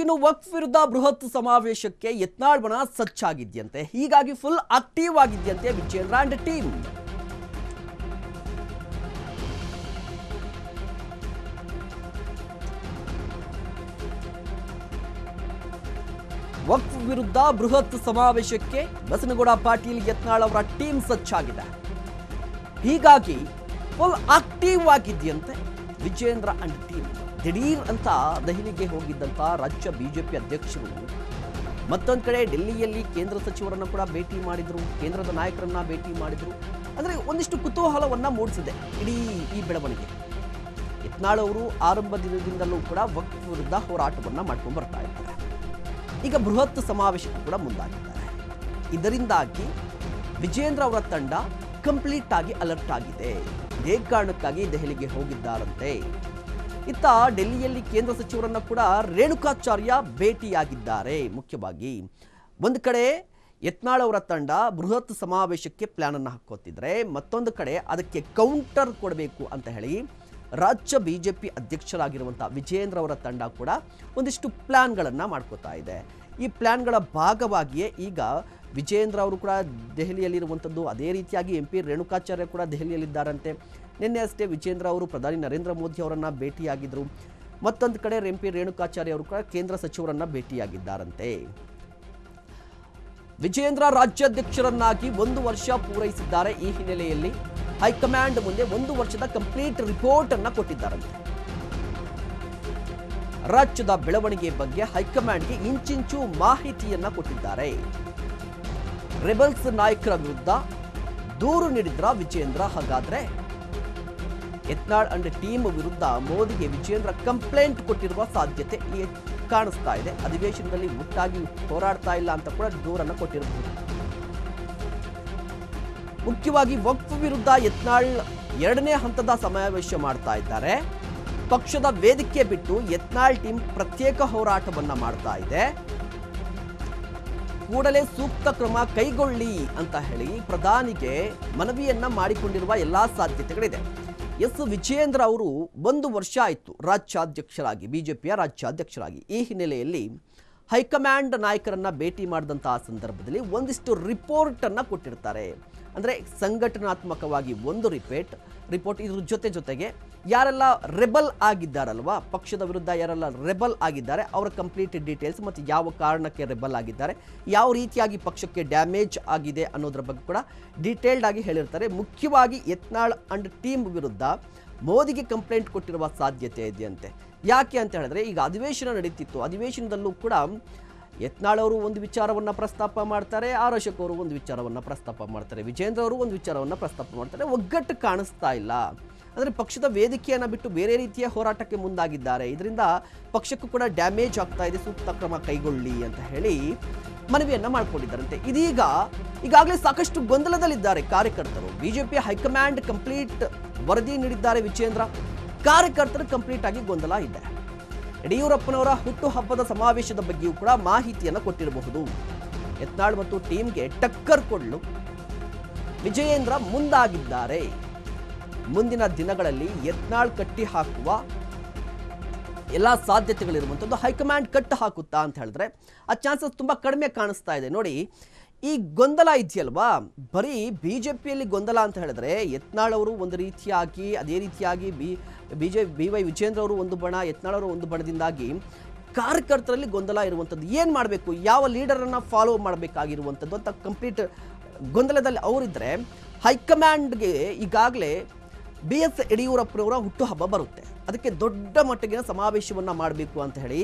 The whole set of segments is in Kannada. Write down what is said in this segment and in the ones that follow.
ಇನ್ನು ವಕ್ಫ್ ವಿರುದ್ಧ ಬೃಹತ್ ಸಮಾವೇಶಕ್ಕೆ ಯತ್ನಾಳ್ ಬಣ ಸಜ್ಜಾಗಿದ್ಯಂತೆ. ಹೀಗಾಗಿ ಫುಲ್ ಆಕ್ಟಿವ್ ಆಗಿದ್ಯಂತೆ ವಿಜೇಂದ್ರ ಅಂಡ್ ಟೀಮ್. ವಕ್ಫ್ ವಿರುದ್ಧ ಬೃಹತ್ ಸಮಾವೇಶಕ್ಕೆ ಬಸನಗೌಡ ಪಾಟೀಲ್ ಯತ್ನಾಳ್ ಅವರ ಟೀಮ್ ಸಜ್ಜಾಗಿದೆ. ಹೀಗಾಗಿ ಫುಲ್ ಆಕ್ಟಿವ್ ಆಗಿದ್ಯಂತೆ ವಿಜೇಂದ್ರ ಅಂಡ್ ಟೀಮ್. ದಿಢೀರ್ ಅಂತ ದೆಹಲಿಗೆ ಹೋಗಿದ್ದಂತ ರಾಜ್ಯ ಬಿಜೆಪಿ ಅಧ್ಯಕ್ಷರು ಮತ್ತೊಂದು ಕಡೆ ಡೆಲ್ಲಿಯಲ್ಲಿ ಕೇಂದ್ರ ಸಚಿವರನ್ನು ಕೂಡ ಭೇಟಿ ಮಾಡಿದ್ರು, ಕೇಂದ್ರದ ನಾಯಕರನ್ನ ಭೇಟಿ ಮಾಡಿದ್ರು. ಅಂದ್ರೆ ಒಂದಿಷ್ಟು ಕುತೂಹಲವನ್ನ ಮೂಡಿಸಿದೆ ಇಡೀ ಈ ಬೆಳವಣಿಗೆ. ಯತ್ನಾಳ್ ಅವರು ಆರಂಭ ದಿನದಿಂದಲೂ ಕೂಡ ವಕ್ಫ್ ವಿರುದ್ಧ ಹೋರಾಟವನ್ನ ಮಾಡ್ಕೊಂಡು ಬರ್ತಾ ಇದ್ದಾರೆ. ಈಗ ಬೃಹತ್ ಸಮಾವೇಶಕ್ಕೂ ಕೂಡ ಮುಂದಾಗಿದ್ದಾರೆ. ಇದರಿಂದಾಗಿ ವಿಜೇಂದ್ರ ಅವರ ತಂಡ ಕಂಪ್ಲೀಟ್ ಆಗಿ ಅಲರ್ಟ್ ಆಗಿದೆ. ಇದೇ ಕಾರಣಕ್ಕಾಗಿ ದೆಹಲಿಗೆ ಹೋಗಿದ್ದಾರಂತೆ. ಇತ್ತ ಡೆಲ್ಲಿಯಲ್ಲಿ ಕೇಂದ್ರ ಸಚಿವರನ್ನ ಕೂಡ ರೇಣುಕಾಚಾರ್ಯ ಭೇಟಿಯಾಗಿದ್ದಾರೆ. ಮುಖ್ಯವಾಗಿ ಒಂದು ಕಡೆ ಯತ್ನಾಳ್ ಅವರ ತಂಡ ಬೃಹತ್ ಸಮಾವೇಶಕ್ಕೆ ಪ್ಲಾನ್ ಅನ್ನು ಹಾಕೋತಿದ್ರೆ, ಮತ್ತೊಂದು ಕಡೆ ಅದಕ್ಕೆ ಕೌಂಟರ್ ಕೊಡಬೇಕು ಅಂತ ಹೇಳಿ ರಾಜ್ಯ ಬಿಜೆಪಿ ಅಧ್ಯಕ್ಷರಾಗಿರುವಂತಹ ವಿಜೇಂದ್ರ ಅವರ ತಂಡ ಕೂಡ ಒಂದಿಷ್ಟು ಪ್ಲಾನ್ಗಳನ್ನು ಮಾಡ್ಕೋತಾ ಇದೆ. ಈ ಪ್ಲಾನ್ಗಳ ಭಾಗವಾಗಿಯೇ ಈಗ ವಿಜೇಂದ್ರ ಅವರು ಕೂಡ ದೆಹಲಿಯಲ್ಲಿರುವಂಥದ್ದು. ಅದೇ ರೀತಿಯಾಗಿ MP ರೇಣುಕಾಚಾರ್ಯ ಕೂಡ ದೆಹಲಿಯಲ್ಲಿದ್ದಾರಂತೆ. ನಿನ್ನೆ ಅಷ್ಟೇ ವಿಜೇಂದ್ರ ಅವರು ಪ್ರಧಾನಿ ನರೇಂದ್ರ ಮೋದಿ ಅವರನ್ನು ಭೇಟಿಯಾಗಿದ್ದರು. ಮತ್ತೊಂದು ಕಡೆ MP ರೇಣುಕಾಚಾರ್ಯ ಅವರು ಕೂಡ ಕೇಂದ್ರ ಸಚಿವರನ್ನ ಭೇಟಿಯಾಗಿದ್ದಾರಂತೆ. ವಿಜೇಂದ್ರ ರಾಜ್ಯಾಧ್ಯಕ್ಷರನ್ನಾಗಿ 1 ವರ್ಷ ಪೂರೈಸಿದ್ದಾರೆ. ಈ ಹಿನ್ನೆಲೆಯಲ್ಲಿ ಹೈಕಮಾಂಡ್ ಮುಂದೆ 1 ವರ್ಷದ ಕಂಪ್ಲೀಟ್ ರಿಪೋರ್ಟ್ ಅನ್ನ ಕೊಟ್ಟಿದ್ದಾರಂತೆ. ರಾಜ್ಯದ ಬೆಳವಣಿಗೆ ಬಗ್ಗೆ ಹೈಕಮಾಂಡ್ಗೆ ಇಂಚಿಂಚು ಮಾಹಿತಿಯನ್ನ ಕೊಟ್ಟಿದ್ದಾರೆ. ರೆಬಲ್ಸ್ ನಾಯಕರ ವಿರುದ್ಧ ದೂರು ನೀಡಿದ್ರ ವಿಜೇಂದ್ರ. ಹಾಗಾದ್ರೆ ಯತ್ನಾಳ್ ಅಂಡ್ ಟೀಮ್ ವಿರುದ್ಧ ಮೋದಿಗೆ ವಿಜೇಂದ್ರ ಕಂಪ್ಲೇಂಟ್ ಕೊಟ್ಟಿರುವ ಸಾಧ್ಯತೆ ಕಾಣಿಸ್ತಾ ಇದೆ. ಅಧಿವೇಶನದಲ್ಲಿ ಒಟ್ಟಾಗಿ ಹೋರಾಡ್ತಾ ಇಲ್ಲ ಅಂತ ಕೂಡ ದೂರನ್ನು ಕೊಟ್ಟಿರಬಹುದು. ಮುಖ್ಯವಾಗಿ ವಕ್ಫ್ ವಿರುದ್ಧ ಯತ್ನಾಳ್ 2ನೇ ಹಂತದ ಸಮಾವೇಶ ಮಾಡ್ತಾ ಇದ್ದಾರೆ. ಪಕ್ಷದ ವೇದಿಕೆ ಬಿಟ್ಟು ಯತ್ನಾಳ್ ಟೀಮ್ ಪ್ರತ್ಯೇಕ ಹೋರಾಟವನ್ನ ಮಾಡ್ತಾ ಇದೆ. ಕೂಡಲೇ ಸೂಕ್ತ ಕ್ರಮ ಕೈಗೊಳ್ಳಿ ಅಂತ ಹೇಳಿ ಪ್ರಧಾನಿಗೆ ಮನವಿಯನ್ನ ಮಾಡಿಕೊಂಡಿರುವ ಎಲ್ಲಾ ಸಾಧ್ಯತೆಗಳಿದೆ. ವಿಜೇಂದ್ರ ಅವರು 1 ವರ್ಷ ಆಯಿತು ರಾಜ್ಯಾಧ್ಯಕ್ಷರಾಗಿ, ಬಿಜೆಪಿಯ ರಾಜ್ಯಾಧ್ಯಕ್ಷರಾಗಿ. ಈ ಹಿನ್ನೆಲೆಯಲ್ಲಿ ಹೈಕಮಾಂಡ್ ನಾಯಕರನ್ನ ಭೇಟಿ ಮಾಡಿದಂತಹ ಸಂದರ್ಭದಲ್ಲಿ ಒಂದಿಷ್ಟು ರಿಪೋರ್ಟ್ ಅನ್ನ ಕೊಟ್ಟಿರ್ತಾರೆ. ಅಂದರೆ ಸಂಘಟನಾತ್ಮಕವಾಗಿ ಒಂದು ರಿಪೋರ್ಟ್ ಇದ್ರ ಜೊತೆಗೆ ಯಾರೆಲ್ಲ ರೆಬಲ್ ಆಗಿದ್ದಾರಲ್ವಾ, ಪಕ್ಷದ ವಿರುದ್ಧ ಯಾರೆಲ್ಲ ರೆಬಲ್ ಆಗಿದ್ದಾರೆ ಅವರ ಕಂಪ್ಲೀಟ್ ಡೀಟೇಲ್ಸ್ ಮತ್ತು ಯಾವ ಕಾರಣಕ್ಕೆ ರೆಬಲ್ ಆಗಿದ್ದಾರೆ, ಯಾವ ರೀತಿಯಾಗಿ ಪಕ್ಷಕ್ಕೆ ಡ್ಯಾಮೇಜ್ ಆಗಿದೆ ಅನ್ನೋದ್ರ ಬಗ್ಗೆ ಕೂಡ ಡೀಟೇಲ್ಡ್ ಆಗಿ ಹೇಳಿರ್ತಾರೆ. ಮುಖ್ಯವಾಗಿ ಯತ್ನಾಳ್ ಅಂಡ್ ಟೀಮ್ ವಿರುದ್ಧ ಮೋದಿಗೆ ಕಂಪ್ಲೇಂಟ್ ಕೊಟ್ಟಿರುವ ಸಾಧ್ಯತೆ ಇದೆಯಂತೆ. ಯಾಕೆ ಅಂತ ಹೇಳಿದ್ರೆ, ಈಗ ಅಧಿವೇಶನ ನಡೀತಿತ್ತು. ಅಧಿವೇಶನದಲ್ಲೂ ಕೂಡ ಯತ್ನಾಳ್ ಅವರು ಒಂದು ವಿಚಾರವನ್ನು ಪ್ರಸ್ತಾಪ ಮಾಡ್ತಾರೆ, ಅಶೋಕ್ ಅವರು ಒಂದು ವಿಚಾರವನ್ನು ಪ್ರಸ್ತಾಪ ಮಾಡ್ತಾರೆ, ವಿಜೇಂದ್ರ ಅವರು ಒಂದು ವಿಚಾರವನ್ನು ಪ್ರಸ್ತಾಪ ಮಾಡ್ತಾರೆ. ಒಗ್ಗಟ್ಟು ಕಾಣಿಸ್ತಾ ಇಲ್ಲ. ಅಂದರೆ ಪಕ್ಷದ ವೇದಿಕೆಯನ್ನು ಬಿಟ್ಟು ಬೇರೆ ರೀತಿಯ ಹೋರಾಟಕ್ಕೆ ಮುಂದಾಗಿದ್ದಾರೆ. ಇದರಿಂದ ಪಕ್ಷಕ್ಕೂ ಕೂಡ ಡ್ಯಾಮೇಜ್ ಆಗ್ತಾ ಇದೆ, ಸೂಕ್ತ ಕ್ರಮ ಕೈಗೊಳ್ಳಿ ಅಂತ ಹೇಳಿ ಮನವಿಯನ್ನ ಮಾಡಿಕೊಂಡಿದ್ದಾರಂತೆ. ಈಗಾಗಲೇ ಸಾಕಷ್ಟು ಗೊಂದಲದಲ್ಲಿದ್ದಾರೆ ಕಾರ್ಯಕರ್ತರು. ಬಿಜೆಪಿ ಹೈಕಮಾಂಡ್ ಕಂಪ್ಲೀಟ್ ವರದಿ ನೀಡಿದ್ದಾರೆ ವಿಜೇಂದ್ರ. ಕಾರ್ಯಕರ್ತರು ಕಂಪ್ಲೀಟ್ ಆಗಿ ಗೊಂದಲ ಇದೆ. ಯಡಿಯೂರಪ್ಪನವರ ಹುಟ್ಟುಹಬ್ಬದ ಸಮಾವೇಶದ ಬಗ್ಗೆಯೂ ಕೂಡ ಮಾಹಿತಿಯನ್ನು ಕೊಟ್ಟಿರಬಹುದು. ಯತ್ನಾಳ್ ಮತ್ತು ಟೀಮ್ಗೆ ಟಕ್ಕರ್ ಕೊಡಲು ವಿಜಯೇಂದ್ರ ಮುಂದಾಗಿದ್ದಾರೆ. ಮುಂದಿನ ದಿನಗಳಲ್ಲಿ ಯತ್ನಾಳ್ ಕಟ್ಟಿ ಹಾಕುವ ಎಲ್ಲ ಸಾಧ್ಯತೆಗಳಿರುವಂಥದ್ದು. ಹೈಕಮಾಂಡ್ ಕಟ್ಟು ಹಾಕುತ್ತಾ ಅಂತ ಹೇಳಿದ್ರೆ ಆ ಚಾನ್ಸಸ್ ತುಂಬ ಕಡಿಮೆ ಕಾಣಿಸ್ತಾ ಇದೆ. ನೋಡಿ, ಈ ಗೊಂದಲ ಇದೆಯಲ್ವಾ, ಬರೀ ಬಿಜೆಪಿಯಲ್ಲಿ ಗೊಂದಲ ಅಂತ ಹೇಳಿದ್ರೆ ಯತ್ನಾಳ್ ಅವರು ಒಂದು ರೀತಿಯಾಗಿ, ಅದೇ ರೀತಿಯಾಗಿ BY ವಿಜೇಂದ್ರ ಅವರು ಒಂದು ಬಣ, ಯತ್ನಾಳ್ ಅವರು ಒಂದು ಬಣದಿಂದಾಗಿ ಕಾರ್ಯಕರ್ತರಲ್ಲಿ ಗೊಂದಲ ಇರುವಂಥದ್ದು. ಏನು ಮಾಡಬೇಕು, ಯಾವ ಲೀಡರನ್ನು ಫಾಲೋ ಮಾಡಬೇಕಾಗಿರುವಂಥದ್ದು ಅಂತ ಕಂಪ್ಲೀಟ್ ಗೊಂದಲದಲ್ಲಿ ಅವರಿದ್ದರೆ, ಹೈಕಮಾಂಡ್ಗೆ ಈಗಾಗಲೇ BS ಯಡಿಯೂರಪ್ಪನವರ ಹುಟ್ಟುಹಬ್ಬ ಬರುತ್ತೆ. ಅದಕ್ಕೆ ದೊಡ್ಡ ಮಟ್ಟಿಗಿನ ಸಮಾವೇಶವನ್ನು ಮಾಡಬೇಕು ಅಂತ ಹೇಳಿ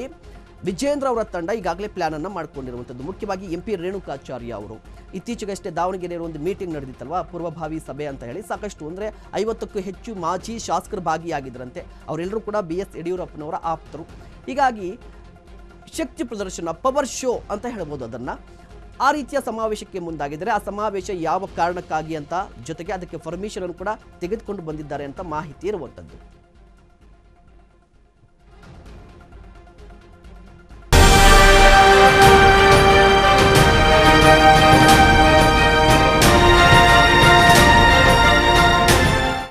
ವಿಜೇಂದ್ರ ಅವರ ತಂಡ ಈಗಾಗಲೇ ಪ್ಲಾನ್ ಅನ್ನು ಮಾಡ್ಕೊಂಡಿರುವಂಥದ್ದು. ಮುಖ್ಯವಾಗಿ MP ರೇಣುಕಾಚಾರ್ಯ ಅವರು ಇತ್ತೀಚೆಗಷ್ಟೇ ದಾವಣಗೆರೆಯಲ್ಲಿ ಒಂದು ಮೀಟಿಂಗ್ ನಡೆದಿತ್ತಲ್ವಾ, ಪೂರ್ವಭಾವಿ ಸಭೆ ಅಂತ ಹೇಳಿ. ಸಾಕಷ್ಟು ಅಂದರೆ 50ಕ್ಕೂ ಹೆಚ್ಚು ಮಾಜಿ ಶಾಸಕರು ಭಾಗಿಯಾಗಿದ್ದರಂತೆ. ಅವರೆಲ್ಲರೂ ಕೂಡ BS ಯಡಿಯೂರಪ್ಪನವರ ಆಪ್ತರು. ಹೀಗಾಗಿ ಶಕ್ತಿ ಪ್ರದರ್ಶನ, ಪವರ್ ಶೋ ಅಂತ ಹೇಳ್ಬೋದು ಅದನ್ನು. ಆ ರೀತಿಯ ಸಮಾವೇಶಕ್ಕೆ ಮುಂದಾಗಿದ್ದಾರೆ. ಆ ಸಮಾವೇಶ ಯಾವ ಕಾರಣಕ್ಕಾಗಿ ಅಂತ, ಜೊತೆಗೆ ಅದಕ್ಕೆ ಪರ್ಮಿಷನ್ ಅನ್ನು ಕೂಡ ತೆಗೆದುಕೊಂಡು ಬಂದಿದ್ದಾರೆ ಅಂತ ಮಾಹಿತಿ ಇರುವಂಥದ್ದು.